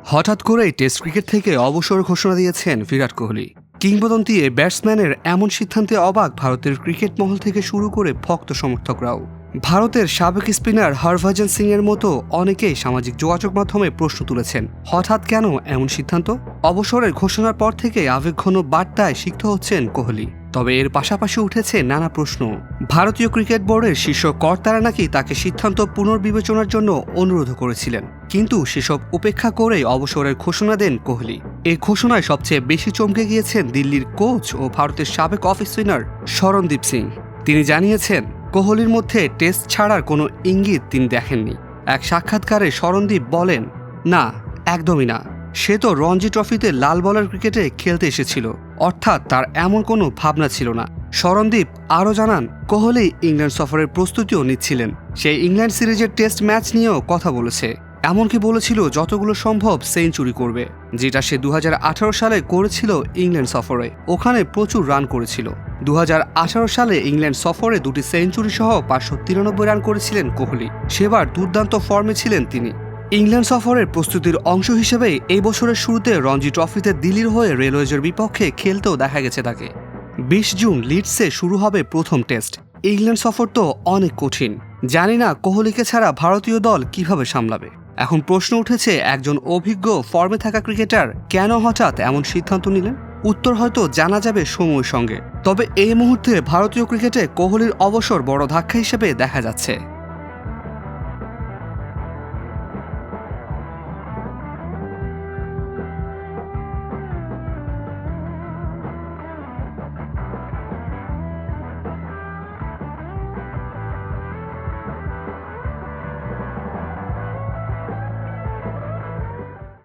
হঠাৎ করেই test cricket থেকে অবসর ঘোষণা দিয়েছেন বিরাট কোহলি। কিংবদন্তি এ ব্যাটসম্যানের এমন সিদ্ধান্তে অবাক ভারতের ক্রিকেট মহল থেকে শুরু করে ভক্ত সমর্থকরাও। ভারতের সাবেক স্পিনার হরভজন সিং এর মতো অনেকেই সামাজিক যোগাযোগ মাধ্যমে প্রশ্ন তুলেছেন, হঠাৎ কেন এমন সিদ্ধান্ত? অবসরের ঘোষণার পর থেকে আবেগঘন বার্তায় সিক্ত হচ্ছেন কোহলি। তবে এর পাশাপাশি উঠেছে নানা প্রশ্ন। ভারতীয় ক্রিকেট বোর্ডের শীর্ষ কর্তারা নাকি তাকে সিদ্ধান্ত পুনর্বিবেচনার জন্য অনুরোধ করেছিলেন, কিন্তু সেসব উপেক্ষা করেই অবসরের ঘোষণা দেন কোহলি। এই ঘোষণায় সবচেয়ে বেশি চমকে গিয়েছেন দিল্লির কোচ ও ভারতের সাবেক অফ স্পিনার শরণদীপ সিং। তিনি জানিয়েছেন, কোহলির মধ্যে টেস্ট ছাড়ার কোনো ইঙ্গিত তিনি দেখেননি। এক সাক্ষাৎকারে শরণদীপ বলেন, না, একদমই না। সে তো রঞ্জি ট্রফিতে লাল বলের ক্রিকেটে খেলতে এসেছিল, অর্থাৎ তার এমন কোনো ভাবনা ছিল না। শরণদীপ আরও জানান, কোহলি ইংল্যান্ড সফরের প্রস্তুতিও নিচ্ছিলেন। সে ইংল্যান্ড সিরিজের টেস্ট ম্যাচ নিয়েও কথা বলেছে, এমনকি বলেছিল যতগুলো সম্ভব সেঞ্চুরি করবে, যেটা সে 2018 সালে করেছিল ইংল্যান্ড সফরে। ওখানে প্রচুর রান করেছিল। 2018 সালে ইংল্যান্ড সফরে 2টি সেঞ্চুরি সহ 593 রান করেছিলেন কোহলি। সেবার দুর্দান্ত ফর্মে ছিলেন তিনি। ইংল্যান্ড সফরের প্রস্তুতির অংশ হিসেবে এই বছরের শুরুতে রঞ্জি ট্রফিতে দিল্লির হয়ে রেলওয়েজের বিপক্ষে খেলতেও দেখা গেছে তাকে। 20 জুন লিডসে শুরু হবে প্রথম টেস্ট। ইংল্যান্ড সফর তো অনেক কঠিন। জানি না কোহলিকে ছাড়া ভারতীয় দল কিভাবে সামলাবে। এখন প্রশ্ন উঠেছে, একজন অভিজ্ঞ ফর্মে থাকা ক্রিকেটার কেন হঠাৎ এমন সিদ্ধান্ত নিলেন? উত্তর হয়তো জানা যাবে সময়ের সঙ্গে। তবে এই মুহূর্তে ভারতীয় ক্রিকেটে কোহলির অবসর বড় ধাক্কা হিসেবে দেখা যাচ্ছে।